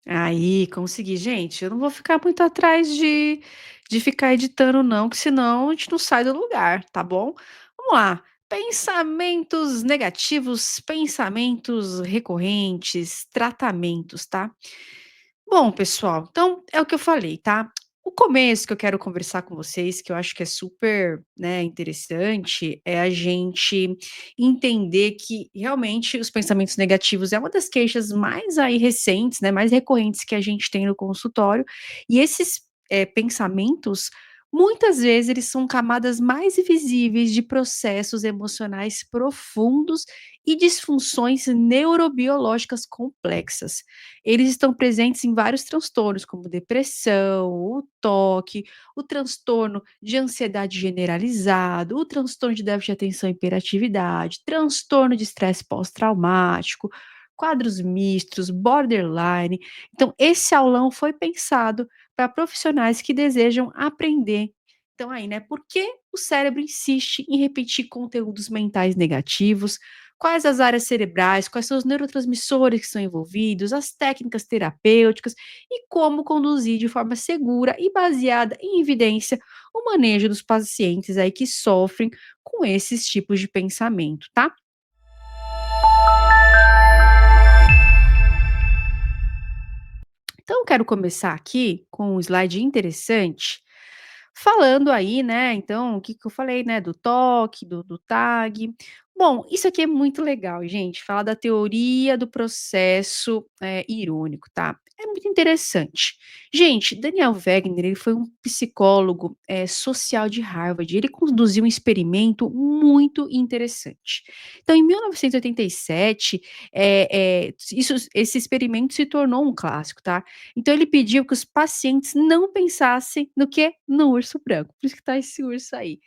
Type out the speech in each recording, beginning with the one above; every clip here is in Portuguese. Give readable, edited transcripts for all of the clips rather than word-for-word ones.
Aí, consegui. Gente, eu não vou ficar muito atrás de ficar editando não, que senão a gente não sai do lugar, tá bom? Vamos lá. Pensamentos negativos, pensamentos recorrentes, tratamentos, tá? Bom, pessoal, então é o que eu falei, tá? O começo que eu quero conversar com vocês, que eu acho que é super, né, interessante, é a gente entender que realmente os pensamentos negativos é uma das queixas mais aí recentes, né, mais recorrentes que a gente tem no consultório. E esses pensamentos, muitas vezes, eles são camadas mais visíveis de processos emocionais profundos e disfunções neurobiológicas complexas. Eles estão presentes em vários transtornos, como depressão, o toque, o transtorno de ansiedade generalizado, o transtorno de déficit de atenção e hiperatividade, transtorno de estresse pós-traumático, quadros mistos, borderline. Então, esse aulão foi pensado para profissionais que desejam aprender. Então, aí, né? Por que o cérebro insiste em repetir conteúdos mentais negativos? Quais as áreas cerebrais, quais são os neurotransmissores que são envolvidos, as técnicas terapêuticas e como conduzir de forma segura e baseada em evidência o manejo dos pacientes aí que sofrem com esses tipos de pensamento, tá? Então, eu quero começar aqui com um slide interessante, falando aí, né, então, o que que eu falei, né, do toque, do tag. Bom, isso aqui é muito legal, gente, falar da teoria do processo, irônico, tá? É muito interessante. Gente, Daniel Wegner, ele foi um psicólogo, social de Harvard, ele conduziu um experimento muito interessante. Então, em 1987, esse experimento se tornou um clássico, tá? Então ele pediu que os pacientes não pensassem no quê? No urso branco, por isso que tá esse urso aí,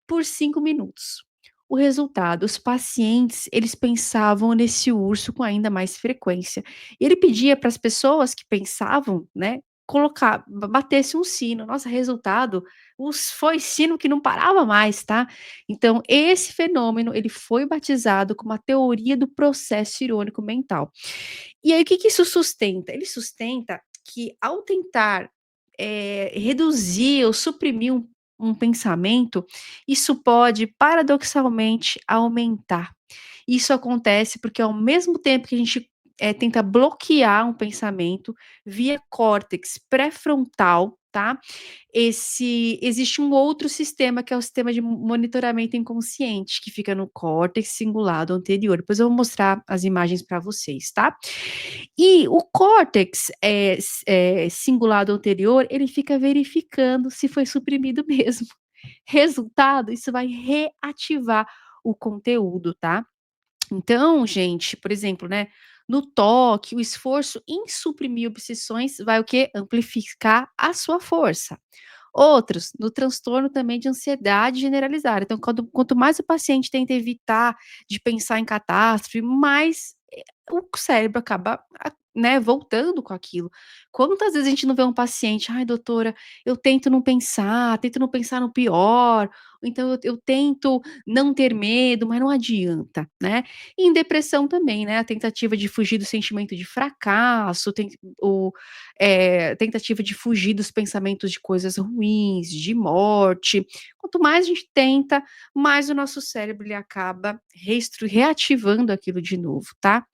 por 5 minutos. O resultado, os pacientes, eles pensavam nesse urso com ainda mais frequência. E ele pedia para as pessoas que pensavam, né, colocar batesse um sino. Nossa, resultado, foi sino que não parava mais, tá. Então esse fenômeno, ele foi batizado como a teoria do processo irônico mental. E aí o que que isso sustenta? Ele sustenta que ao tentar, reduzir ou suprimir um pensamento, isso pode paradoxalmente aumentar. Isso acontece porque ao mesmo tempo que a gente, tenta bloquear um pensamento via córtex pré-frontal, tá, existe um outro sistema que é o sistema de monitoramento inconsciente, que fica no córtex cingulado anterior, depois eu vou mostrar as imagens para vocês, tá. E o córtex, cingulado anterior, ele fica verificando se foi suprimido mesmo. Resultado, isso vai reativar o conteúdo, tá. Então, gente, por exemplo, né, no toque, o esforço em suprimir obsessões vai o quê? Amplificar a sua força. Outros, no transtorno também de ansiedade generalizada. Então, quanto mais o paciente tenta evitar de pensar em catástrofe, mais o cérebro acaba, né, voltando com aquilo. Quantas vezes a gente não vê um paciente: "Ai, doutora, eu tento não pensar no pior, ou então eu tento não ter medo, mas não adianta", né. E em depressão também, né, a tentativa de fugir do sentimento de fracasso, tentativa de fugir dos pensamentos de coisas ruins, de morte. Quanto mais a gente tenta, mais o nosso cérebro ele acaba reativando aquilo de novo, tá.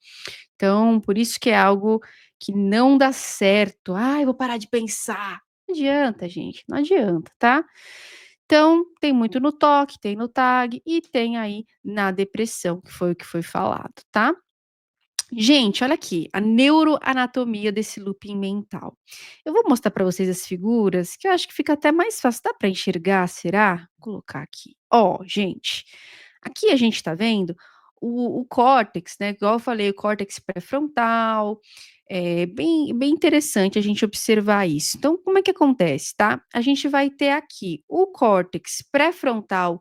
Então, por isso que é algo que não dá certo. "Ai, vou parar de pensar". Não adianta, gente, não adianta, tá. Então, tem muito no toque, tem no tag e tem aí na depressão, que foi o que foi falado, tá. Gente, olha aqui, a neuroanatomia desse looping mental. Eu vou mostrar para vocês as figuras, que eu acho que fica até mais fácil. Dá para enxergar, será? Vou colocar aqui. Ó, gente, aqui a gente tá vendo o córtex, né? Igual eu falei, o córtex pré-frontal. É bem interessante a gente observar isso. Então, como é que acontece, tá? A gente vai ter aqui o córtex pré-frontal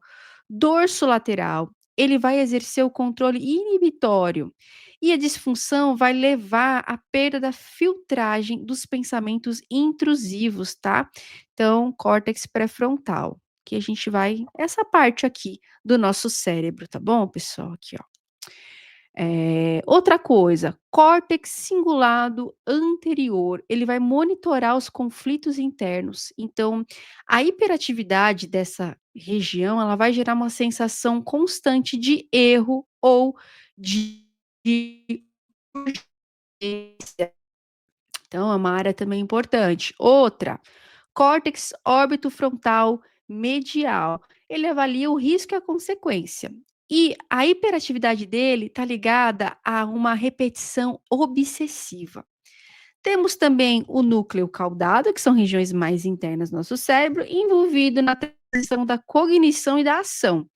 dorsolateral. Ele vai exercer o controle inibitório e a disfunção vai levar à perda da filtragem dos pensamentos intrusivos, tá? Então, córtex pré-frontal, que a gente vai essa parte aqui do nosso cérebro, tá bom, pessoal? Aqui, ó. Outra coisa, córtex cingulado anterior, ele vai monitorar os conflitos internos. Então, a hiperatividade dessa região, ela vai gerar uma sensação constante de erro ou de urgência. Então, é uma área também importante. Outra, córtex órbito-frontal medial. Ele avalia o risco e a consequência. E a hiperatividade dele está ligada a uma repetição obsessiva. Temos também o núcleo caudado, que são regiões mais internas do nosso cérebro, envolvido na transição da cognição e da ação.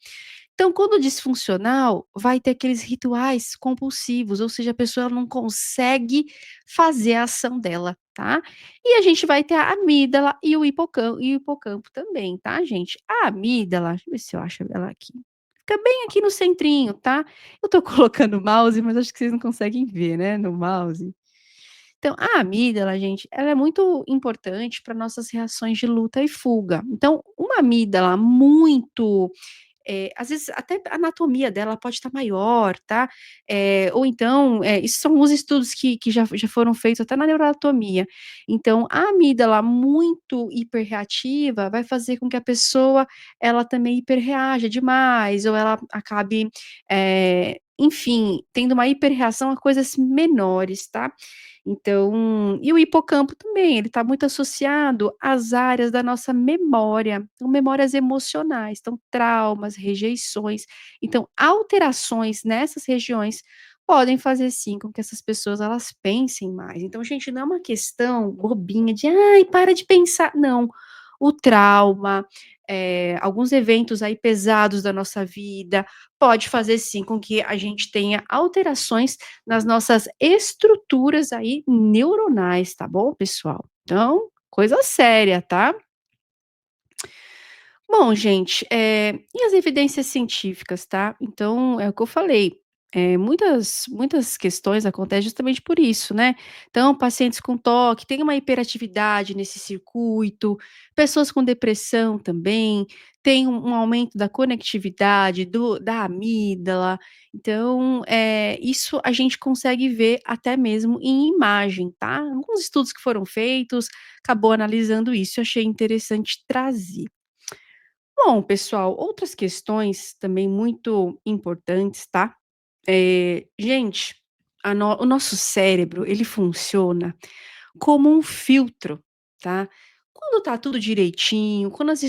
Então, quando disfuncional, vai ter aqueles rituais compulsivos, ou seja, a pessoa ela não consegue fazer a ação dela, tá? E a gente vai ter a amígdala e o hipocampo também, tá, gente? A amígdala, deixa eu ver se eu acho ela aqui. Fica bem aqui no centrinho, tá? Eu tô colocando o mouse, mas acho que vocês não conseguem ver, né, no mouse. Então, a amígdala, gente, ela é muito importante para nossas reações de luta e fuga. Então, uma amígdala muito às vezes até a anatomia dela pode estar maior, tá, ou então, isso são os estudos que já foram feitos até na neuroanatomia. Então, a amígdala muito hiperreativa vai fazer com que a pessoa, ela também hiperreaja demais, ou ela acabe, enfim, tendo uma hiperreação a coisas menores, tá. Então e o hipocampo também, ele está muito associado às áreas da nossa memória, então memórias emocionais, então traumas, rejeições, então alterações nessas regiões podem fazer sim com que essas pessoas elas pensem mais. Então gente, não é uma questão bobinha de: "Ai, para de pensar", não. O trauma, alguns eventos aí pesados da nossa vida, pode fazer sim com que a gente tenha alterações nas nossas estruturas aí neuronais, tá bom, pessoal? Então, coisa séria, tá? Bom, gente, e as evidências científicas, tá? Então, é o que eu falei, muitas questões acontecem justamente por isso, né. Então, pacientes com toque têm uma hiperatividade nesse circuito, pessoas com depressão também, tem um aumento da conectividade da amígdala, então, isso a gente consegue ver até mesmo em imagem, tá. Alguns estudos que foram feitos, acabou analisando isso, eu achei interessante trazer. Bom, pessoal, outras questões também muito importantes, tá? Gente, o nosso cérebro, ele funciona como um filtro, tá. Quando tá tudo direitinho, quando as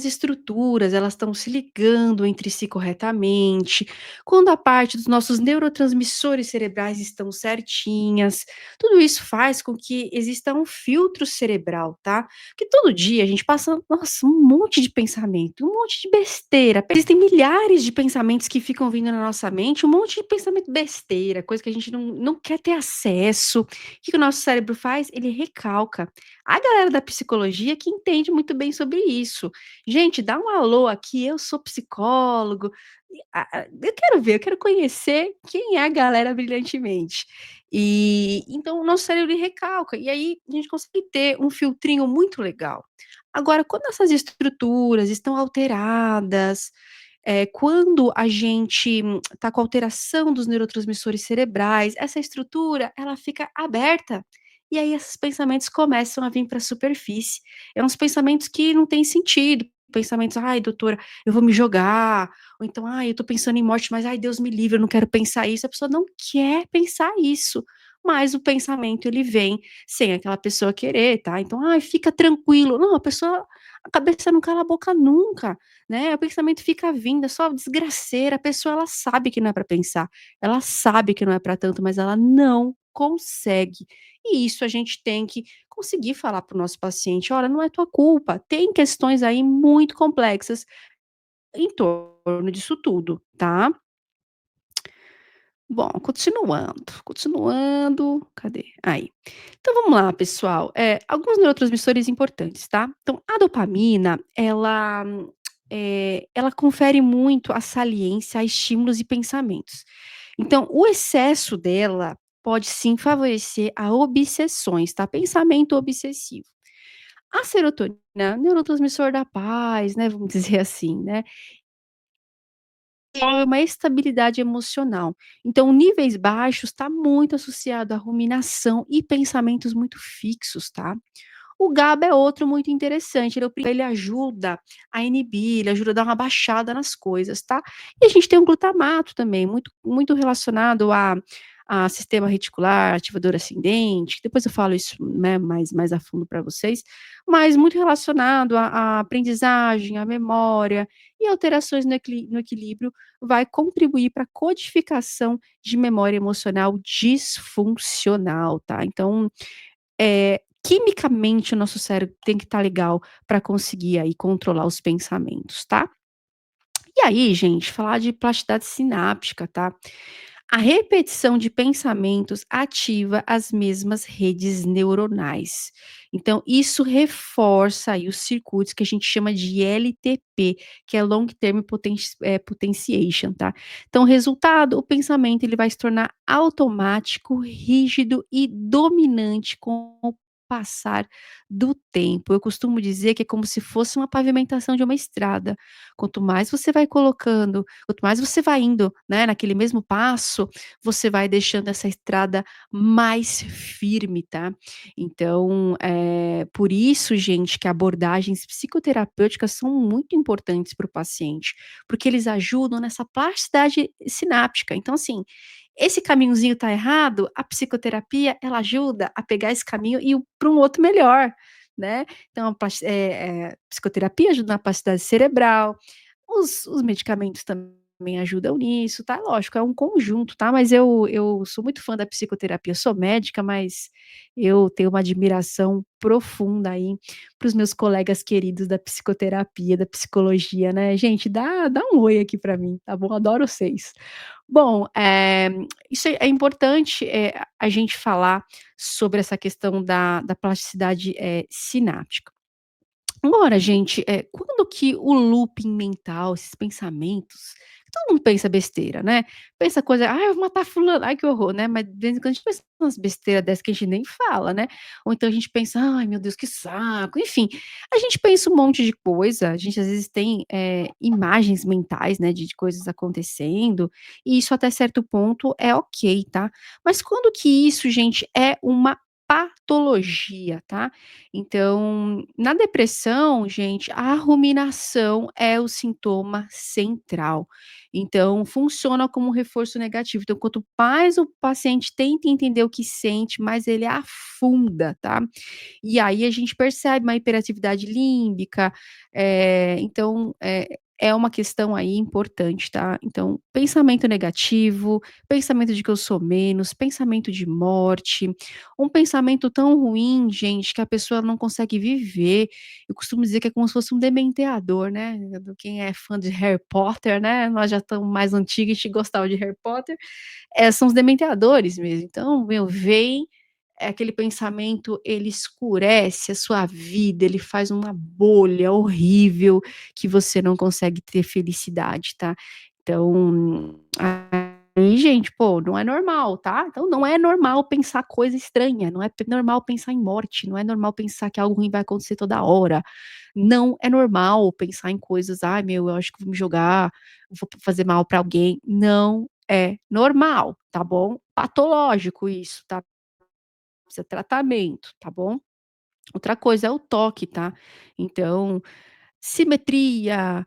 estruturas elas estão se ligando entre si corretamente, quando a parte dos nossos neurotransmissores cerebrais estão certinhas, tudo isso faz com que exista um filtro cerebral, tá. Porque todo dia a gente passa, nossa, um monte de pensamento, um monte de besteira, existem milhares de pensamentos que ficam vindo na nossa mente, um monte de pensamento besteira, coisa que a gente não quer ter acesso. Que o nosso cérebro faz? Ele recalca. A galera da psicologia que entende muito bem sobre isso. Gente, dá um alô aqui, eu sou psicólogo, eu quero ver, eu quero conhecer quem é a galera brilhantemente. E então o nosso cérebro ele recalca, e aí a gente consegue ter um filtrinho muito legal. Agora, quando essas estruturas estão alteradas, quando a gente está com alteração dos neurotransmissores cerebrais, essa estrutura ela fica aberta, e aí esses pensamentos começam a vir para a superfície. É uns pensamentos que não têm sentido, pensamentos: "Ai doutora, eu vou me jogar", ou então: "Ai, eu estou pensando em morte, mas ai Deus me livre, eu não quero pensar isso", a pessoa não quer pensar isso, mas o pensamento ele vem sem aquela pessoa querer, tá. Então: "Ai, fica tranquilo", não, a cabeça não cala a boca nunca. Né, o pensamento fica vindo, é só desgraceira, a pessoa ela sabe que não é para pensar, ela sabe que não é para tanto, mas ela não consegue. E isso a gente tem que conseguir falar para o nosso paciente: "Olha, não é tua culpa, tem questões aí muito complexas em torno disso tudo, tá?". Bom, continuando, cadê? Aí. Então vamos lá, pessoal, alguns neurotransmissores importantes, tá. Então a dopamina, ela confere muito a saliência a estímulos e pensamentos. Então o excesso dela pode sim favorecer a obsessões, tá, pensamento obsessivo. A serotonina, neurotransmissor da paz, né, vamos dizer assim, né, é uma estabilidade emocional. Então, níveis baixos está muito associado à ruminação e pensamentos muito fixos, tá? O GABA é outro muito interessante, ele ajuda a inibir, ele ajuda a dar uma baixada nas coisas, tá. E a gente tem o glutamato também, muito relacionado a sistema reticular, ativador ascendente, depois eu falo isso, né, mais a fundo para vocês, mas muito relacionado à aprendizagem, à memória e alterações no equilíbrio, vai contribuir para a codificação de memória emocional disfuncional, tá. Então, quimicamente o nosso cérebro tem que estar legal para conseguir aí controlar os pensamentos, tá. E aí gente, falar de plasticidade sináptica, tá. A repetição de pensamentos ativa as mesmas redes neuronais. Então isso reforça aí os circuitos que a gente chama de LTP, que é Long Term Potentiation, tá. Então resultado, o pensamento ele vai se tornar automático, rígido e dominante com o passar do tempo. Eu costumo dizer que é como se fosse uma pavimentação de uma estrada. Quanto mais você vai colocando, quanto mais você vai indo, né, naquele mesmo passo, você vai deixando essa estrada mais firme, tá. Então, por isso, gente, que abordagens psicoterapêuticas são muito importantes para o paciente, porque eles ajudam nessa plasticidade sináptica. Então, assim, esse caminhozinho tá errado, a psicoterapia, ela ajuda a pegar esse caminho e para um outro melhor, né. Então, psicoterapia ajuda na plasticidade cerebral, os medicamentos também ajudam nisso, tá, lógico, é um conjunto, tá, mas eu sou muito fã da psicoterapia, eu sou médica, mas eu tenho uma admiração profunda aí para os meus colegas queridos da psicoterapia, da psicologia, né. Gente, dá um oi aqui para mim, tá bom, adoro vocês. Bom, isso é importante, a gente falar sobre essa questão da plasticidade, sináptica. Agora, gente, quando que o looping mental, esses pensamentos todo mundo pensa besteira, né, pensa coisa: "Ai, eu vou matar fulano, ai que horror", né, mas de vez em quando a gente pensa umas besteira dessa que a gente nem fala, né, ou então a gente pensa: "Ai meu Deus que saco", enfim, a gente pensa um monte de coisa, a gente às vezes tem, imagens mentais, né, de coisas acontecendo, e isso até certo ponto é ok, tá. Mas quando que isso, gente, é uma patologia, tá. Então, na depressão, gente, a ruminação é o sintoma central. Então, funciona como um reforço negativo. Então, quanto mais o paciente tenta entender o que sente, mais ele afunda, tá? E aí a gente percebe uma hiperatividade límbica, então, é uma questão aí importante, tá? Então, pensamento negativo, pensamento de que eu sou menos, pensamento de morte, um pensamento tão ruim, gente, que a pessoa não consegue viver. Eu costumo dizer que é como se fosse um dementeador, né? Quem é fã de Harry Potter, né? Nós já estamos mais antigos, a gente gostava de Harry Potter. São os dementeadores mesmo. Então, meu, vem aquele pensamento, ele escurece a sua vida, ele faz uma bolha horrível que você não consegue ter felicidade, tá. Então, aí gente, pô, não é normal, tá. Então não é normal pensar coisa estranha, não é normal pensar em morte, não é normal pensar que algo ruim vai acontecer toda hora, não é normal pensar em coisas: "Ai meu, eu acho que vou me jogar, vou fazer mal pra alguém", não é normal, tá bom. Patológico isso, tá. Precisa tratamento, tá bom? Outra coisa é o toque, tá? Então, simetria,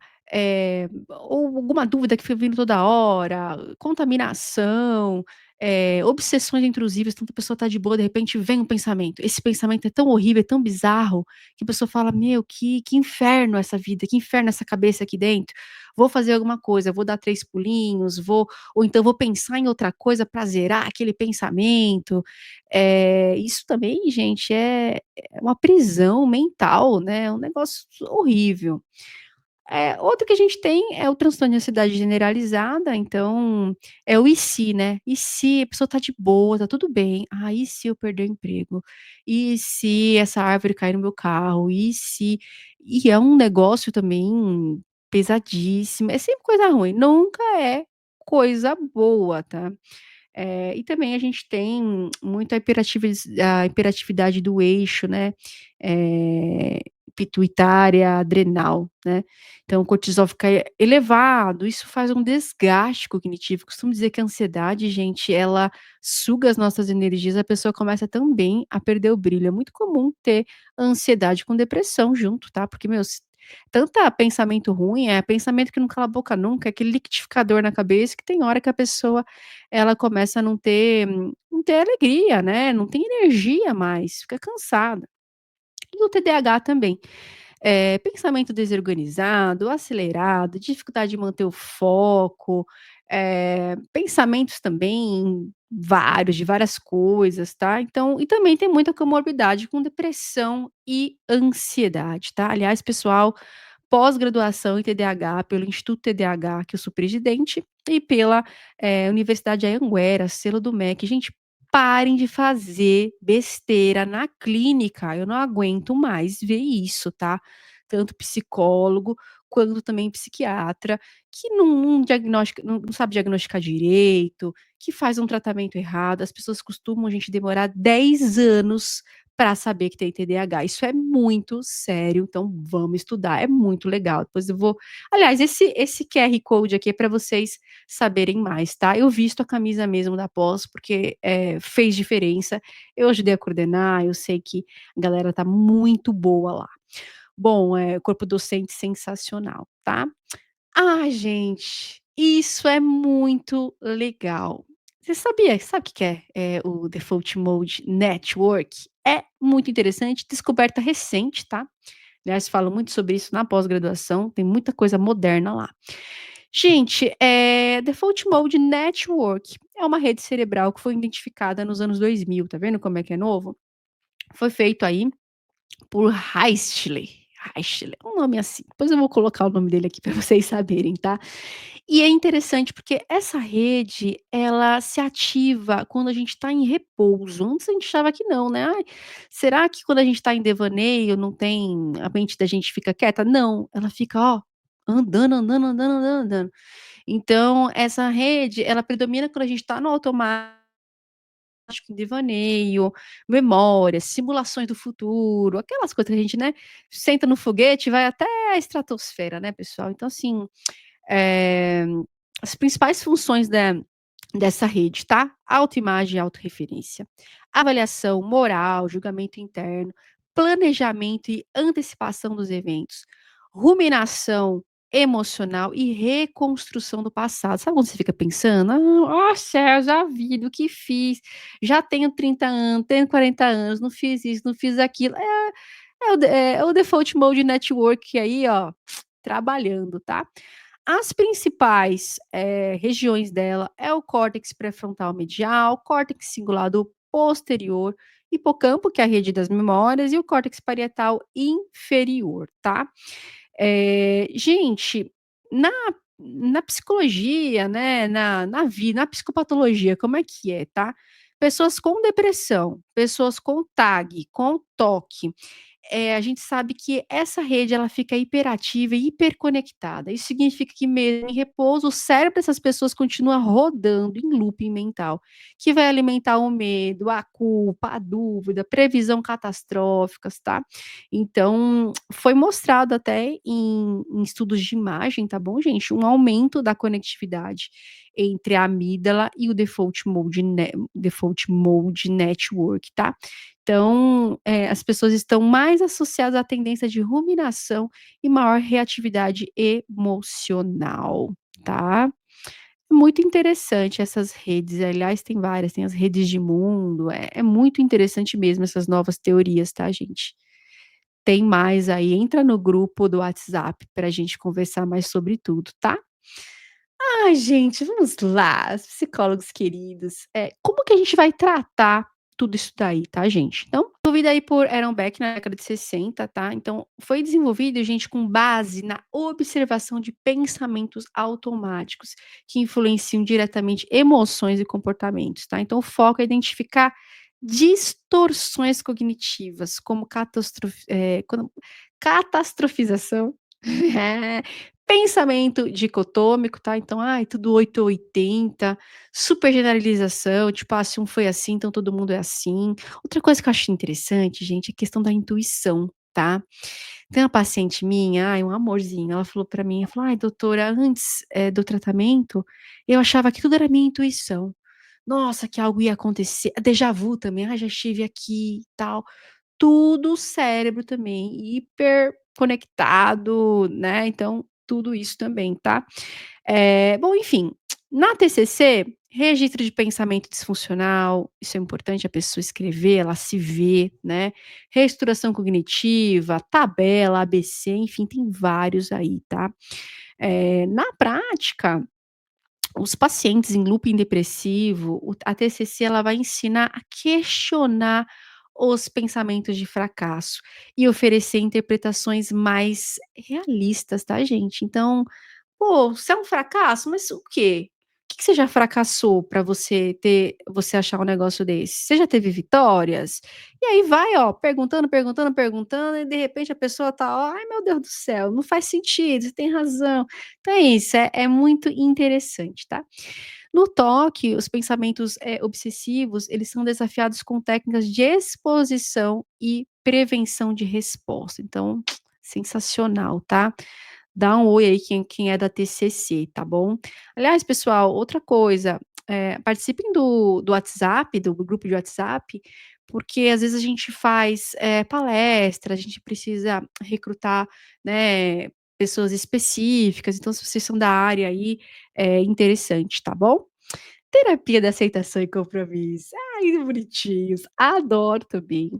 ou alguma dúvida que fica vindo toda hora, contaminação, obsessões intrusivas, então a pessoa tá de boa, de repente vem um pensamento. Esse pensamento é tão horrível, é tão bizarro, que a pessoa fala: "Meu, que inferno essa vida, que inferno essa cabeça aqui dentro. Vou fazer alguma coisa, vou dar 3 pulinhos, vou ou então vou pensar em outra coisa pra zerar aquele pensamento". Isso também, gente, é uma prisão mental, né, é um negócio horrível. Outro que a gente tem é o transtorno de ansiedade generalizada, então, é o "e se", né, "e se a pessoa tá de boa, tá tudo bem, ah, e se eu perder o emprego? E se essa árvore cair no meu carro? E se", e é um negócio também pesadíssimo, é sempre coisa ruim, nunca é coisa boa, tá. E também a gente tem muito a hiperatividade do eixo, né, pituitária, adrenal, né. Então o cortisol fica elevado, isso faz um desgaste cognitivo. Costumo dizer que a ansiedade, gente, ela suga as nossas energias, a pessoa começa também a perder o brilho. É muito comum ter ansiedade com depressão junto, tá, porque, meu, se tanta pensamento ruim, é pensamento que não cala a boca nunca, é aquele liquidificador na cabeça que tem hora que a pessoa, ela começa a não ter alegria, né, não tem energia mais, fica cansada. E o TDAH também. Pensamento desorganizado, acelerado, dificuldade de manter o foco, pensamentos também vários, de várias coisas, tá. Então e também tem muita comorbidade com depressão e ansiedade, tá. Aliás, pessoal, pós-graduação em TDAH pelo Instituto TDAH, que eu sou presidente, e pela, Universidade Anhanguera, selo do MEC. Gente, parem de fazer besteira na clínica, eu não aguento mais ver isso, tá. Tanto psicólogo, quanto também psiquiatra, que não diagnostica, não sabe diagnosticar direito, que faz um tratamento errado. As pessoas costumam, gente, demorar 10 anos para saber que tem TDAH. Isso é muito sério, então vamos estudar, é muito legal. Depois eu vou, aliás, esse QR Code aqui é para vocês saberem mais, tá. Eu visto a camisa mesmo da pós, porque, fez diferença. Eu ajudei a coordenar, eu sei que a galera tá muito boa lá. Bom, corpo docente sensacional, tá. Ah, gente, isso é muito legal. Você sabia, sabe o que que o Default Mode Network? É muito interessante, descoberta recente, tá. Aliás, falam muito sobre isso na pós-graduação, tem muita coisa moderna lá. Gente, Default Mode Network é uma rede cerebral que foi identificada nos anos 2000, tá vendo como é que é novo? Foi feito aí por Heistley, um nome assim, depois eu vou colocar o nome dele aqui para vocês saberem, tá. E é interessante porque essa rede, ela se ativa quando a gente está em repouso. Antes a gente achava que não, né. "Ai, será que quando a gente está em devaneio não tem, a mente da gente fica quieta?" Não, ela fica, ó, andando, andando, andando, andando, andando. Então essa rede, ela predomina quando a gente está no automático, em devaneio, memórias, simulações do futuro, aquelas coisas que a gente, né, senta no foguete e vai até a estratosfera, né, pessoal. Então assim, eh, as principais funções dessa rede, tá? Autoimagem e autorreferência, avaliação moral, julgamento interno, planejamento e antecipação dos eventos, ruminação emocional e reconstrução do passado. Sabe quando você fica pensando: "Ah, ó céu, já vi, do que fiz, já tenho 30 anos, tenho 40 anos, não fiz isso, não fiz aquilo". É o Default Mode Network aí, ó, trabalhando, tá? As principais, regiões dela é o córtex pré-frontal medial, córtex cingulado posterior, hipocampo, que é a rede das memórias, e o córtex parietal inferior, tá. Gente, na na psicologia, né, na psicopatologia, como é que é, tá. Pessoas com depressão, pessoas com TAG, com TOC, a gente sabe que essa rede, ela fica hiperativa e hiperconectada. Isso significa que mesmo em repouso, o cérebro dessas pessoas continua rodando em looping mental, que vai alimentar o medo, a culpa, a dúvida, previsão catastróficas, tá. Então, foi mostrado até em estudos de imagem, tá bom, gente, um aumento da conectividade entre a amígdala e o Default Mode Network, tá. Então, as pessoas estão mais associadas à tendência de ruminação e maior reatividade emocional, tá. Muito interessante essas redes, aliás, tem várias, tem as redes de mundo, é muito interessante mesmo essas novas teorias, tá, gente. Tem mais aí, entra no grupo do WhatsApp pra gente conversar mais sobre tudo, tá. Ai, gente, vamos lá, psicólogos queridos, como que a gente vai tratar tudo isso daí, tá, gente? Então, desenvolvida aí por Aaron Beck na década de 60, tá? Então, foi desenvolvido, gente, com base na observação de pensamentos automáticos que influenciam diretamente emoções e comportamentos, tá? Então, o foco é identificar distorções cognitivas, como catastrofização, pensamento dicotômico, tá, então, ai, tudo 8 ou 80, super generalização, tipo: "Ah, se um foi assim, então todo mundo é assim". Outra coisa que eu acho interessante, gente, é a questão da intuição. tá. Tem uma paciente minha, ai, um amorzinho, ela falou pra mim, ela falou: "Ai doutora, antes, do tratamento, eu achava que tudo era minha intuição. Nossa, que algo ia acontecer, déjà vu também, ah, já estive aqui, tal". Tudo o cérebro também, hiper conectado, né, então tudo isso também, tá. Bom, enfim, na TCC, registro de pensamento disfuncional, isso é importante a pessoa escrever, ela se vê, né, reestruturação cognitiva, tabela, ABC, enfim, tem vários aí, tá. Na prática, os pacientes em looping depressivo, a TCC ela vai ensinar a questionar os pensamentos de fracasso e oferecer interpretações mais realistas, tá, gente. Então, pô, você é um fracasso? Mas o quê? O que que você já fracassou para você achar um negócio desse? Você já teve vitórias? E aí vai, ó, perguntando, perguntando, perguntando e de repente a pessoa tá: ó, "Ai meu Deus do céu, não faz sentido, você tem razão". Então é isso, é muito interessante, tá. No toque, os pensamentos, obsessivos, eles são desafiados com técnicas de exposição e prevenção de resposta, então sensacional, tá. Dá um oi aí quem é da TCC, tá bom. Aliás, pessoal, outra coisa, participem do WhatsApp, do grupo de WhatsApp, porque às vezes a gente faz, palestra, a gente precisa recrutar, né, pessoas específicas, então se vocês são da área aí, é interessante, tá bom. Terapia de aceitação e compromisso. Ai, que bonitinhos. Adoro também.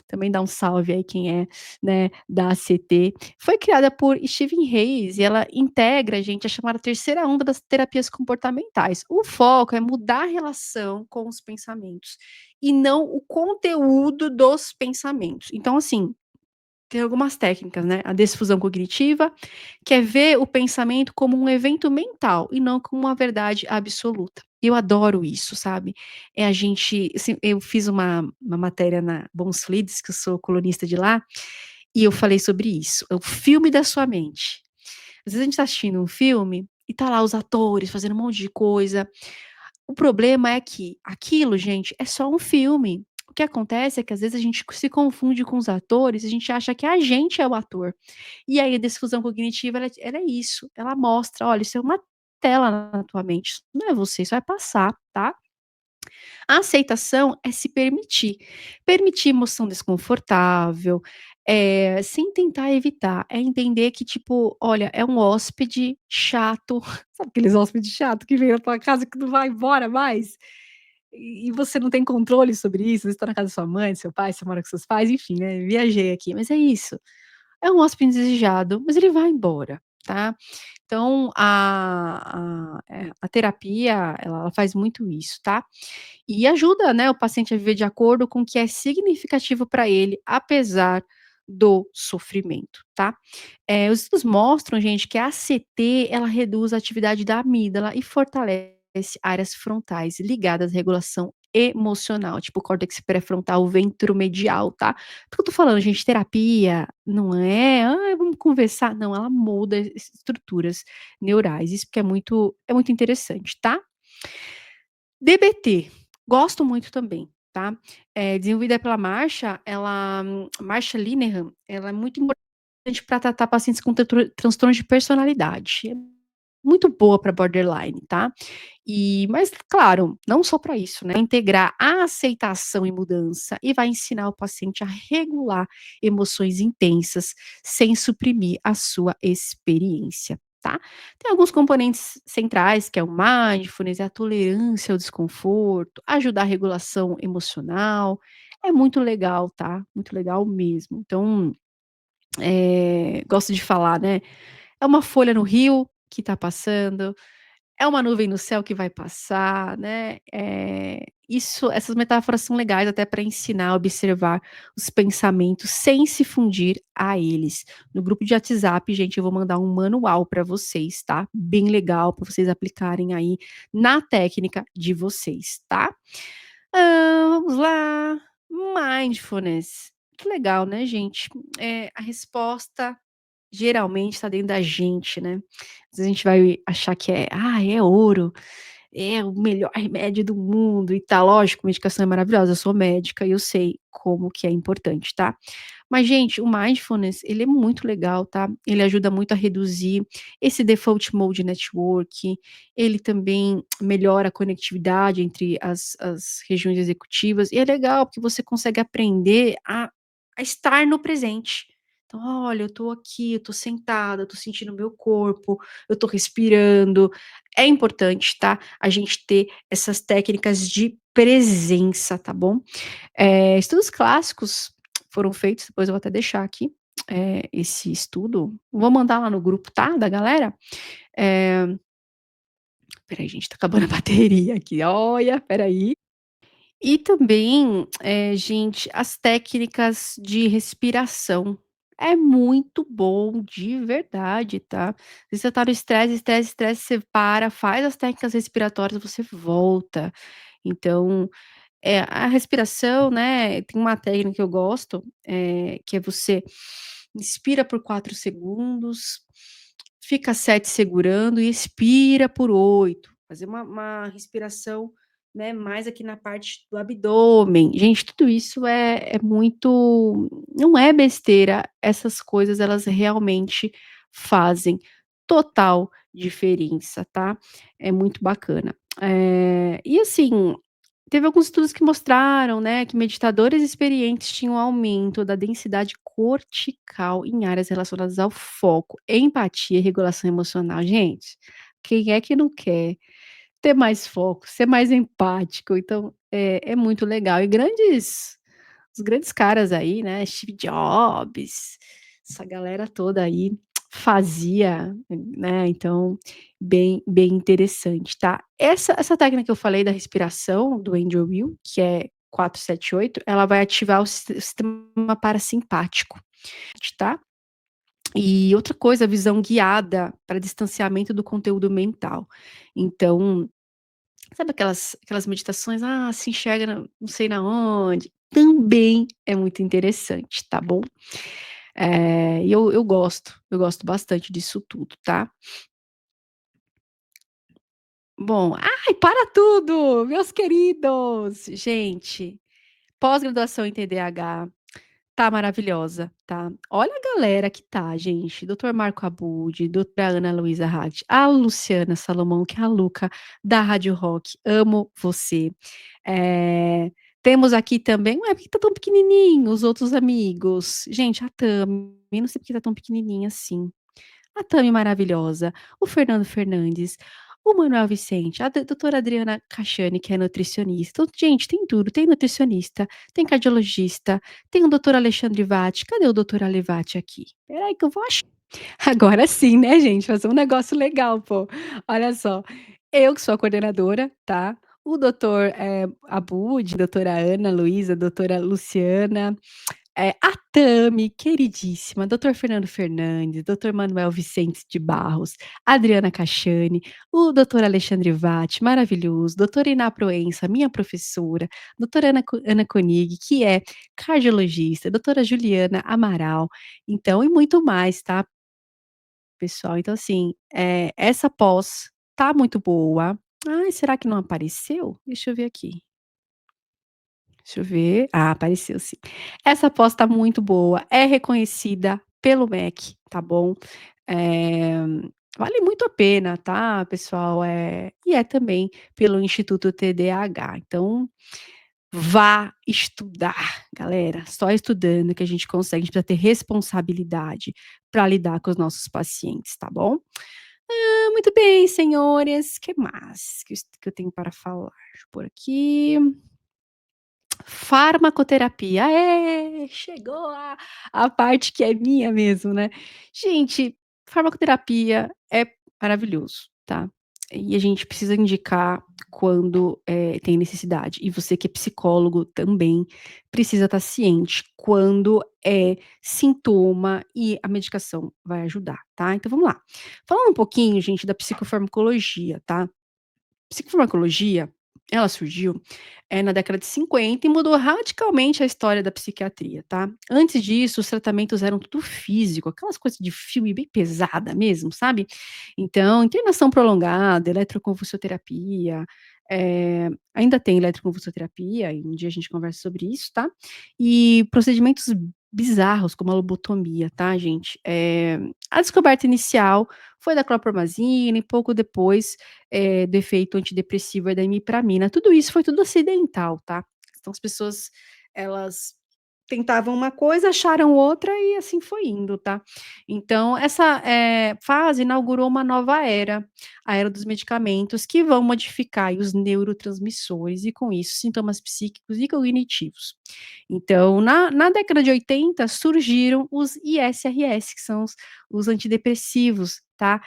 Também dá um salve aí quem é, né, da ACT. Foi criada por Stephen Hayes e ela integra, gente, a chamada terceira onda das terapias comportamentais. O foco é mudar a relação com os pensamentos e não o conteúdo dos pensamentos. Então, assim, tem algumas técnicas, né, a desfusão cognitiva, que é ver o pensamento como um evento mental e não como uma verdade absoluta. Eu adoro isso, sabe. É a gente assim, eu fiz uma matéria na Bons Leads, que eu sou colunista de lá, e eu falei sobre isso, é o filme da sua mente. Às vezes a gente tá assistindo um filme e tá lá os atores fazendo um monte de coisa, o problema é que aquilo, gente, é só um filme. O que acontece é que às vezes a gente se confunde com os atores, a gente acha que a gente é o ator. E aí a desfusão cognitiva ela é isso, ela mostra: "Olha, isso é uma tela na tua mente, isso não é você, isso vai passar, tá?". A aceitação é se permitir, permitir emoção desconfortável, sem tentar evitar, é entender que tipo, olha, é um hóspede chato, sabe aqueles hóspedes chato que vem na tua casa que não vai embora mais? E você não tem controle sobre isso, você está na casa da sua mãe, do seu pai, você mora com seus pais, enfim, né, viajei aqui, mas é isso. É um hóspede indesejado, mas ele vai embora, tá. Então a terapia, ela faz muito isso, tá. E ajuda, né, o paciente a viver de acordo com o que é significativo para ele, apesar do sofrimento, tá. Os estudos mostram, gente, que a ACT, ela reduz a atividade da amígdala e fortalece áreas frontais ligadas à regulação emocional, tipo córtex pré-frontal ventromedial, tá. Por que eu tô falando, gente, terapia não é: "Ai, vamos conversar", não, ela muda estruturas neurais, isso que é muito interessante, tá. DBT, gosto muito também, tá. Desenvolvida pela Marsha Linehan, ela é muito importante para tratar pacientes com transtornos de personalidade. É muito boa para borderline, tá. Mas claro, não só para isso, né, integrar a aceitação e mudança e vai ensinar o paciente a regular emoções intensas, sem suprimir a sua experiência, tá. Tem alguns componentes centrais, que é o mindfulness, é a tolerância ao desconforto, ajudar a regulação emocional, é muito legal, tá, muito legal mesmo. Então, gosto de falar, né, é uma folha no rio que está passando, é uma nuvem no céu que vai passar, né, essas metáforas são legais até para ensinar a observar os pensamentos sem se fundir a eles. No grupo de WhatsApp, gente, eu vou mandar um manual para vocês, tá, bem legal para vocês aplicarem aí na técnica de vocês, tá. Vamos lá, mindfulness, que legal, né, gente. A resposta geralmente está dentro da gente, né. Às vezes a gente vai achar que é: "Ah, é ouro". é o melhor remédio do mundo e tal. Lógico, medicação é maravilhosa, eu sou médica e eu sei como que é importante, tá. Mas gente, o mindfulness, ele é muito legal, tá. Ele ajuda muito a reduzir esse default mode network, ele também melhora a conectividade entre as regiões executivas, e é legal porque você consegue aprender a estar no presente. Então: "Olha, eu tô aqui, eu tô sentada, eu tô sentindo o meu corpo, eu tô respirando". É importante, tá, a gente ter essas técnicas de presença, tá bom. Estudos clássicos foram feitos, depois eu vou até deixar aqui, esse estudo, vou mandar lá no grupo, tá, da galera. Eh, Espera aí gente, tá acabando a bateria aqui, olha, espera aí. E também, gente, as técnicas de respiração. É muito bom, de verdade, tá. Se você tá no estresse, estresse, estresse, você para, faz as técnicas respiratórias, você volta. Então, a respiração, né, tem uma técnica que eu gosto, que é você inspira por 4 segundos, fica 7 segurando e expira por 8. Fazer uma respiração, né, mais aqui na parte do abdômen. Gente, tudo isso é muito, não é besteira, essas coisas elas realmente fazem total diferença, tá. É muito bacana. E assim, teve alguns estudos que mostraram, né, que meditadores experientes tinham aumento da densidade cortical em áreas relacionadas ao foco, empatia e regulação emocional. Gente, quem é que não quer ter mais foco, ser mais empático? Então, é muito legal. E os grandes caras aí, né, Steve Jobs, essa galera toda aí fazia, né, então bem interessante, tá. Essa técnica que eu falei da respiração do Andrew Will, que é 4-7-8, ela vai ativar o sistema parasimpático, tá. E outra coisa, visão guiada para distanciamento do conteúdo mental. Então, sabe aquelas meditações, se enxerga na não sei na onde, também é muito interessante, tá bom. E eu gosto bastante disso tudo, tá. Bom, ai, para tudo, meus queridos! Gente, pós-graduação em TDAH tá maravilhosa, tá. Olha a galera que tá, gente, doutor Marco Abud, doutora Ana Luísa Hagt, a Luciana Salomão, que é a Luca da Rádio Rock, amo você. Eh, Temos aqui também, ué, por que tá tão pequenininho os outros amigos? Gente, a Tami, não sei por que tá tão pequenininha assim. A Tami maravilhosa, o Fernando Fernandes, o Manuel Vicente, a doutora Adriana Cachani, que é nutricionista. Então, gente, tem tudo, tem nutricionista, tem cardiologista, tem o doutor Alexandre Vatti. Cadê o doutor Ale Vatti aqui? Espera aí que eu vou achar. Agora sim, né, gente, fazer um negócio legal, pô. Olha só, eu que sou a coordenadora, tá, o doutor, Abud, doutora Ana Luísa, doutora Luciana, a Tami, queridíssima, doutor Fernando Fernandes, doutor Manuel Vicentes de Barros, Adriana Cachani, o doutor Alexandre Vatti, maravilhoso, doutora Iná Proença, minha professora, doutora Ana Konig, que é cardiologista, doutora Juliana Amaral, então, e muito mais, tá, pessoal. Então, assim, essa pós tá muito boa. Ai, será que não apareceu? Deixa eu ver aqui. Deixa eu ver. Ah, apareceu sim. Essa pós tá muito boa, é reconhecida pelo MEC, tá bom. Eh, Vale muito a pena, tá, pessoal, e é também pelo Instituto TDAH. Então, vá estudar, galera, só estudando que a gente consegue, a gente precisa ter responsabilidade para lidar com os nossos pacientes, tá bom. Muito bem, senhores, que mais que eu tenho para falar? Deixa eu pôr aqui. Farmacoterapia, chegou a parte que é minha mesmo, né. Gente, farmacoterapia é maravilhoso, tá. E a gente precisa indicar quando, tem necessidade. E você que é psicólogo também precisa estar ciente quando é sintoma e a medicação vai ajudar, tá. Então vamos lá. Falando um pouquinho, gente, da psicofarmacologia, tá. Psicofarmacologia Ela surgiu, na década de 50 e mudou radicalmente a história da psiquiatria, tá. Antes disso, os tratamentos eram tudo físico, aquelas coisas de filme bem pesada mesmo, sabe. Então, internação prolongada, eletroconvulsoterapia, ainda tem eletroconvulsoterapia e um dia a gente conversa sobre isso, tá. E procedimentos bizarros como a lobotomia, tá, gente. A descoberta inicial foi da clorpromazina e pouco depois do efeito antidepressivo e da imipramina. Tudo isso foi tudo acidental, tá. Então as pessoas, elas tentavam uma coisa, acharam outra e assim foi indo, tá. Então essa, fase inaugurou uma nova era, a era dos medicamentos que vão modificar aí os neurotransmissores e com isso sintomas psíquicos e cognitivos. Então na década de 80 surgiram os ISRS, que são os antidepressivos, tá,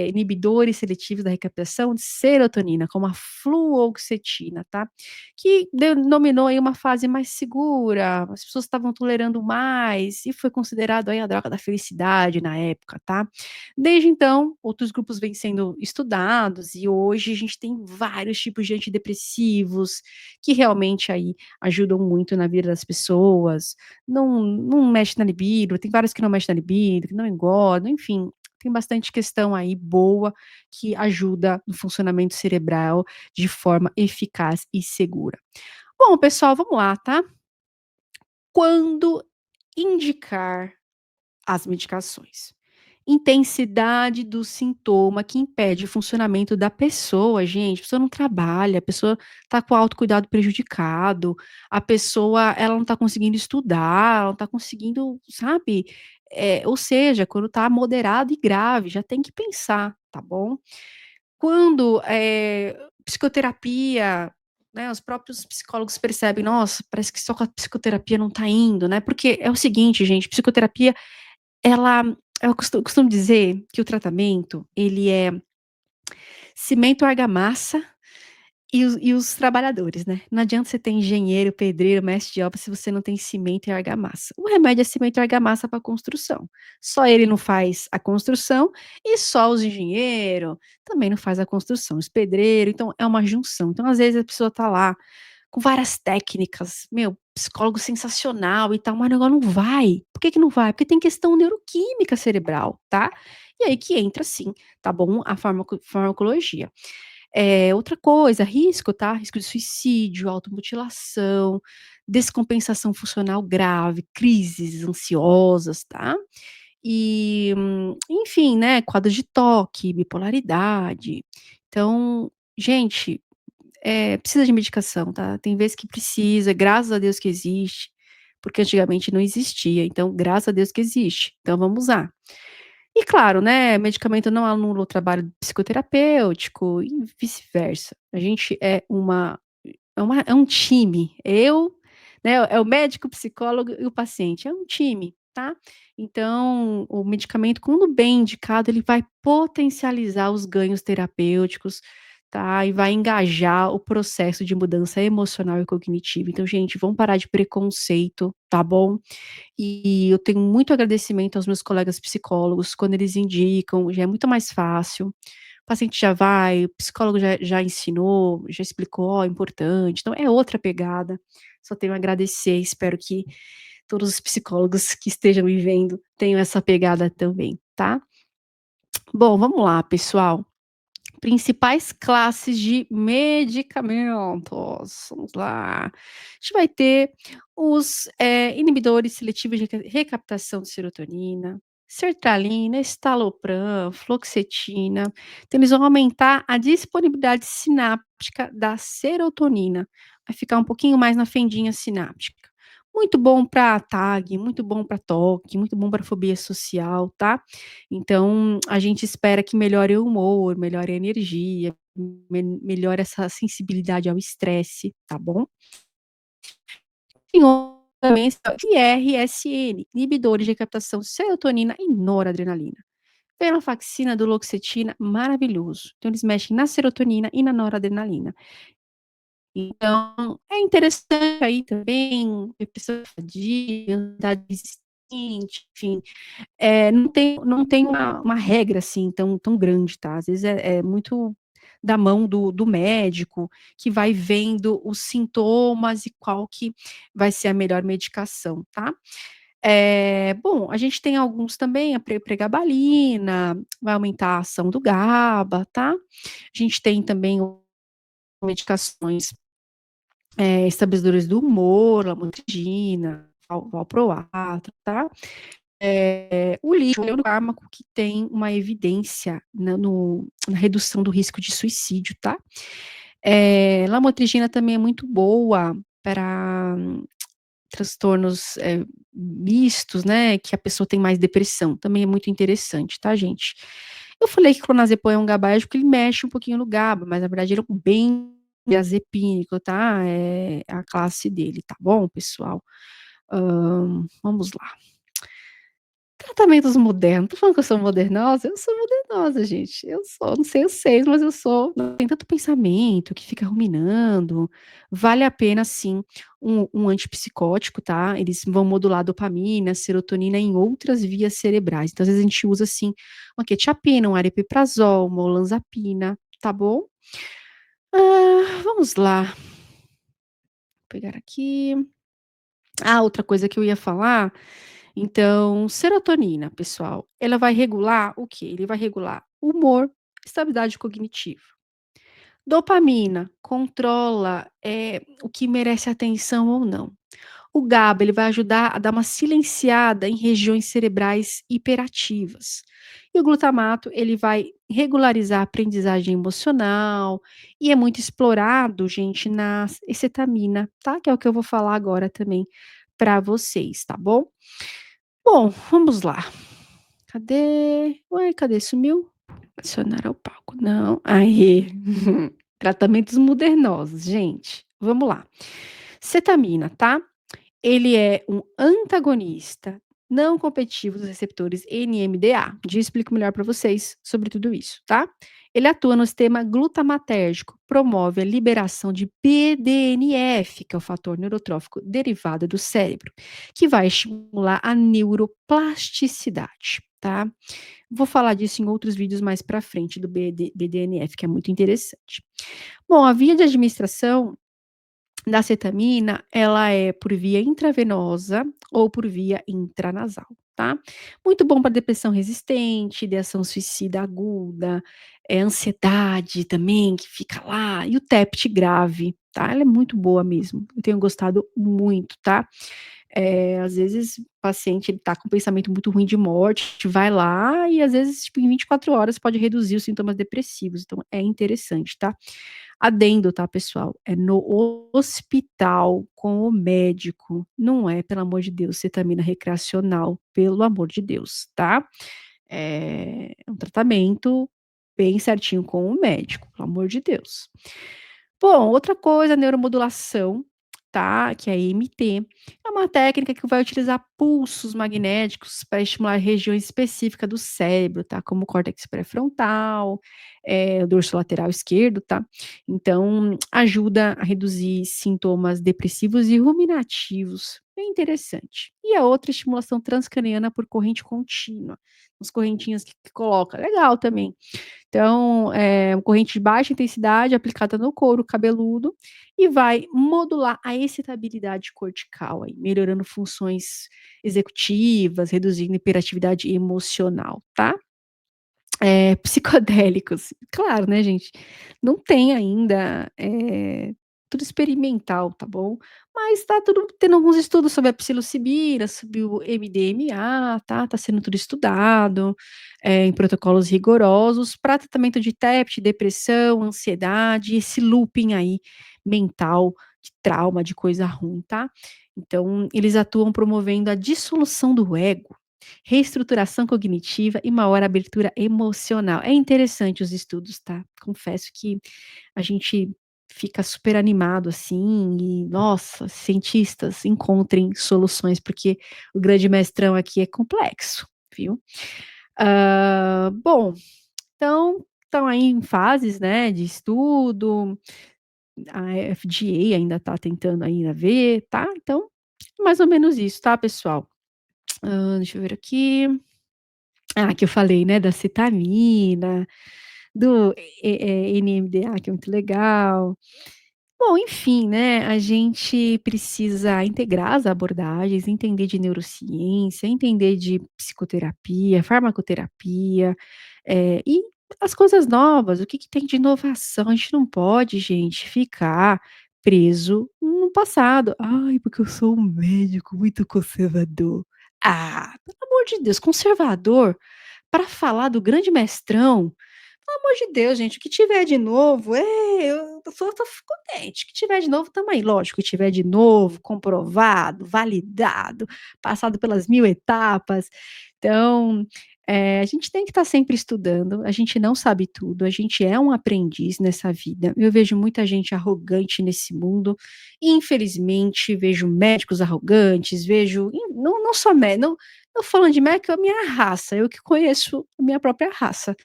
inibidores seletivos da recaptação de serotonina, como a fluoxetina, tá, que denominou aí uma fase mais segura, as pessoas estavam tolerando mais e foi considerado aí a droga da felicidade na época, tá. Desde então, outros grupos vêm sendo estudados e hoje a gente tem vários tipos de antidepressivos que realmente aí ajudam muito na vida das pessoas, não mexe na libido, tem vários que não mexem na libido, que não engordam, enfim, tem bastante questão aí boa que ajuda no funcionamento cerebral de forma eficaz e segura. Bom, pessoal, vamos lá, tá? Quando indicar as medicações? Intensidade do sintoma que impede o funcionamento da pessoa, gente. A pessoa não trabalha, a pessoa tá com o autocuidado prejudicado, a pessoa, ela não tá conseguindo estudar, ela não tá conseguindo, sabe, ou seja, quando tá moderado e grave, já tem que pensar, tá bom? Quando, psicoterapia, né, os próprios psicólogos percebem: "Nossa, parece que só com a psicoterapia não tá indo", né, porque é o seguinte, gente, psicoterapia ela eu costumo dizer que o tratamento, ele é cimento, argamassa e os trabalhadores, né. Não adianta você ter engenheiro, pedreiro, mestre de obra se você não tem cimento e argamassa. O remédio é cimento e argamassa para construção. Só ele não faz a construção e só os engenheiro também não faz a construção, os pedreiro, então é uma junção. Então às vezes a pessoa tá lá com várias técnicas, meu, psicólogo sensacional e tal, mas o negócio não vai. Por que que não vai? Porque tem questão neuroquímica cerebral, tá. E aí que entra sim, tá bom, a farmacologia. Outra coisa, risco, tá, risco de suicídio, automutilação, descompensação funcional grave, crises ansiosas, tá. E, enfim, né, quadro de toque, bipolaridade. Então, gente, precisa de medicação, tá. Tem vezes que precisa, graças a Deus que existe, porque antigamente não existia, então graças a Deus que existe, então vamos usar. E claro, né, medicamento não anula o trabalho psicoterapêutico e vice-versa. A gente é um time, né, é o médico, o psicólogo e o paciente, é um time, tá. Então, o medicamento, quando bem indicado, ele vai potencializar os ganhos terapêuticos, tá, e vai engajar o processo de mudança emocional e cognitiva. Então, gente, vamos parar de preconceito, tá bom? E eu tenho muito agradecimento aos meus colegas psicólogos, quando eles indicam, já é muito mais fácil. O paciente já vai, o psicólogo já ensinou, já explicou: "Ó, é importante", então é outra pegada. Só tenho a agradecer, espero que todos os psicólogos que estejam me vendo tenham essa pegada também, tá. Bom, vamos lá, pessoal. Principais classes de medicamentos, vamos lá. A gente vai ter os, inibidores seletivos de recaptação de serotonina, sertralina, estalopram, fluoxetina. Então eles vão aumentar a disponibilidade sináptica da serotonina, vai ficar um pouquinho mais na fendinha sináptica. Muito bom para TAG, muito bom para toque, muito bom para fobia social, tá? Então, a gente espera que melhore o humor, melhore a energia, melhore essa sensibilidade ao estresse, tá bom? Tem outro também que é RSN, inibidores de captação de serotonina e noradrenalina. Venlafaxina, duloxetina, maravilhoso. Então eles mexem na serotonina e na noradrenalina. Então, é interessante aí também, depressão tardia, ansiedade resistente, enfim, não tem uma regra, assim, tão grande, tá, às vezes é muito da mão do médico, que vai vendo os sintomas e qual que vai ser a melhor medicação, tá. Bom, a gente tem alguns também, a pregabalina, vai aumentar a ação do GABA, tá. A gente tem também medicações, estabelecedoras do humor, lamotrigina, valproato, tá. O lítio é um fármaco que tem uma evidência na redução do risco de suicídio, tá. Lamotrigina também é muito boa para transtornos, mistos, né, que a pessoa tem mais depressão, também é muito interessante, tá, gente. Eu falei que clonazepam é um GABAérgico, porque ele mexe um pouquinho no GABA, mas na verdade ele é um benzodiazepínico, tá, é a classe dele, tá bom, pessoal? Vamos lá. Tratamentos modernos, tô falando que eu sou modernosa? Eu sou modernosa, gente, eu sou, não sei vocês, mas eu sou. Tem tanto pensamento que fica ruminando, vale a pena sim um antipsicótico, tá, eles vão modular a dopamina, serotonina em outras vias cerebrais, então às vezes a gente usa assim, uma quetiapina, um aripiprazol, uma olanzapina, tá bom? Vamos lá, pegar aqui. Outra coisa que eu ia falar, então, serotonina, pessoal, ela vai regular o quê? Ele vai regular humor, estabilidade cognitiva. Dopamina controla, o que merece atenção ou não. O GABA, ele vai ajudar a dar uma silenciada em regiões cerebrais hiperativas. E o glutamato, ele vai regularizar a aprendizagem emocional e é muito explorado, gente, na cetamina, tá? Que é o que eu vou falar agora também para vocês, tá bom? Bom, vamos lá. Cadê? Ué, cadê? Sumiu? Adicionar ao palco. Não. Aí. Tratamentos modernosos, gente. Vamos lá. Cetamina, tá? Ele é um antagonista não competitivo dos receptores NMDA. Já explico melhor para vocês sobre tudo isso, tá? Ele atua no sistema glutamatérgico, promove a liberação de BDNF, que é o fator neurotrófico derivado do cérebro, que vai estimular a neuroplasticidade, tá? Vou falar disso em outros vídeos mais para frente do BDNF, que é muito interessante. Bom, a via de administração da cetamina, ela é por via intravenosa ou por via intranasal, tá? Muito bom para depressão resistente, ideação suicida aguda, ansiedade também, que fica lá, e o TEPT grave, tá? Ela é muito boa mesmo, eu tenho gostado muito, tá? Às vezes o paciente ele tá com um pensamento muito ruim de morte, vai lá e às vezes, tipo, em 24 horas pode reduzir os sintomas depressivos, então é interessante, tá? Adendo, tá, pessoal, é no hospital com o médico, não é, pelo amor de Deus, cetamina recreacional, pelo amor de Deus, tá? É um tratamento bem certinho com o médico, pelo amor de Deus. Bom, outra coisa, neuromodulação, tá, que é a EMT, é uma técnica que vai utilizar pulsos magnéticos para estimular regiões específicas do cérebro, tá, como o córtex pré-frontal, o dorso lateral esquerdo, tá. Então, ajuda a reduzir sintomas depressivos e ruminativos, bem interessante. E a outra estimulação transcraniana por corrente contínua, as correntinhas que coloca, legal também. Então, uma corrente de baixa intensidade aplicada no couro cabeludo e vai modular a excitabilidade cortical aí, melhorando funções executivas, reduzindo hiperatividade emocional, tá? Psicodélicos, claro, né, gente, não tem ainda, tudo experimental, tá bom, mas tá tudo tendo alguns estudos sobre a psilocibina, sobre o MDMA, tá sendo tudo estudado, em protocolos rigorosos para tratamento de TEPT, depressão, ansiedade, esse looping aí mental, de trauma, de coisa ruim, tá. Então, eles atuam promovendo a dissolução do ego, reestruturação cognitiva e maior abertura emocional. É interessante os estudos, tá. Confesso que a gente fica super animado, assim, e nossa, cientistas encontrem soluções, porque o grande mestrão aqui é complexo, viu. Bom, então estão aí em fases, né, de estudo, a FDA ainda tá tentando ainda ver, tá. Então, mais ou menos isso, tá, pessoal. Deixa eu ver aqui. Que eu falei, né, da cetamina, do NMDA, que é muito legal. Bom, enfim, né, a gente precisa integrar as abordagens, entender de neurociência, entender de psicoterapia, farmacoterapia, e as coisas novas, o que que tem de inovação. A gente não pode, gente, ficar preso no passado. "Ai, porque eu sou um médico muito conservador". Ah, pelo amor de Deus, conservador para falar do grande mestrão, pelo amor de Deus, gente, o que tiver de novo, eu tô contente, o que tiver de novo tamo aí, lógico, o que tiver de novo, comprovado, validado, passado pelas 1000 etapas. Então, a gente tem que estar sempre estudando, a gente não sabe tudo, a gente é um aprendiz nessa vida. Eu vejo muita gente arrogante nesse mundo, infelizmente vejo médicos arrogantes, vejo não só mé não tô falando de médico, é a minha raça, eu que conheço a minha própria raça.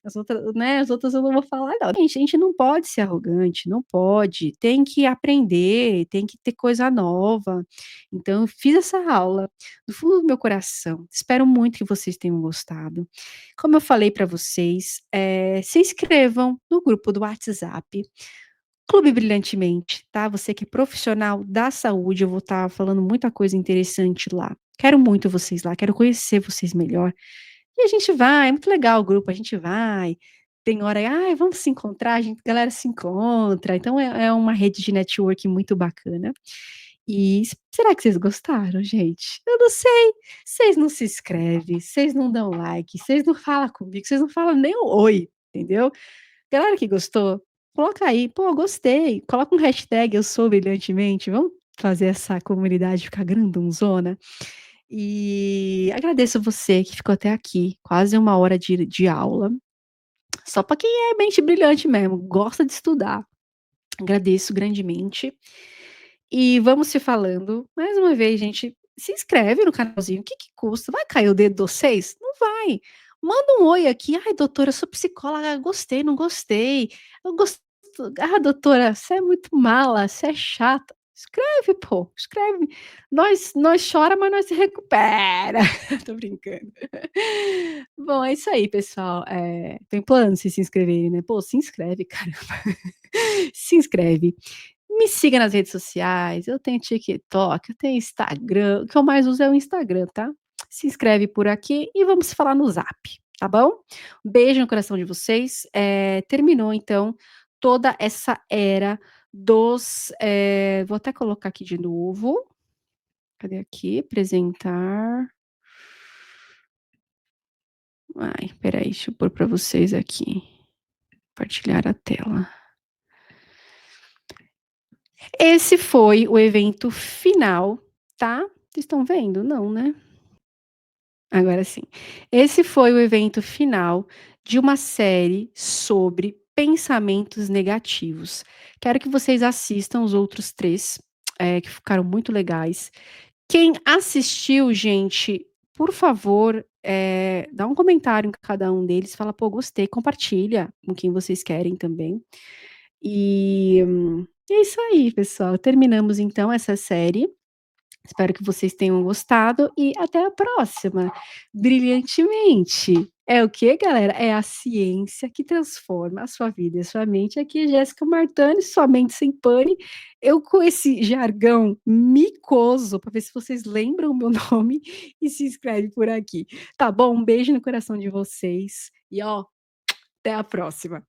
As outras, né, as outras eu não vou falar não. A gente não pode ser arrogante, não pode, tem que aprender, tem que ter coisa nova. Então eu fiz essa aula do fundo do meu coração, espero muito que vocês tenham gostado. Como eu falei para vocês, se inscrevam no grupo do WhatsApp, Clube Brilhantemente, tá, você que é profissional da saúde, eu vou estar falando muita coisa interessante lá. Quero muito vocês lá, quero conhecer vocês melhor. E a gente vai, é muito legal o grupo, a gente vai, tem hora, "Ai, vamos se encontrar", a galera se encontra, então é uma rede de networking muito bacana. E será que vocês gostaram, gente? Eu não sei, vocês não se inscrevem, vocês não dão like, vocês não falam comigo, vocês não falam nem o "oi", entendeu? Galera que gostou, coloca aí: "Pô, gostei", coloca um hashtag "eu sou brilhantemente", vamos fazer essa comunidade ficar grandonzona. E agradeço você que ficou até aqui, quase 1 hora de aula, só para quem é mente brilhante mesmo, gosta de estudar. Agradeço grandemente. E vamos se falando. Mais uma vez, gente, se inscreve no canalzinho, o que que custa? Vai cair o dedo de vocês? Não vai. Manda um oi aqui: "Ai, doutora, eu sou psicóloga, gostei, não gostei. Eu gos ah, doutora, você é muito mala, você é chata". Escreve, pô, escreve. Nós chora, mas nós se recupera. Tô brincando. Bom, é isso aí, pessoal. Tô implorando vocês se inscreverem, né. Pô, se inscreve, caramba. Se inscreve. Me siga nas redes sociais, eu tenho TikTok, eu tenho Instagram, o que eu mais uso é o Instagram, tá. Se inscreve por aqui e vamos se falar no Zap, tá bom? Beijo no coração de vocês, terminou então toda essa era dos, vou até colocar aqui de novo, cadê aqui? Apresentar. Ai, espera aí, deixa eu pôr para vocês aqui, compartilhar a tela. Esse foi o evento final, tá? Vocês estão vendo? Não, né? Agora sim. Esse foi o evento final de uma série sobre pensamentos negativos. Quero que vocês assistam os outros 3, que ficaram muito legais. Quem assistiu, gente, por favor, dá um comentário em cada um deles, fala: "Pô, gostei", compartilha com quem vocês querem também. E é isso aí, pessoal. Terminamos então essa série. Espero que vocês tenham gostado e até a próxima. Brilhantemente. É o que, galera? É a ciência que transforma a sua vida e a sua mente. Aqui é Jéssica Martani, sua mente sem pane. Eu com esse jargão micoso, para ver se vocês lembram o meu nome e se inscreve por aqui. Tá bom? Um beijo no coração de vocês e ó, até a próxima.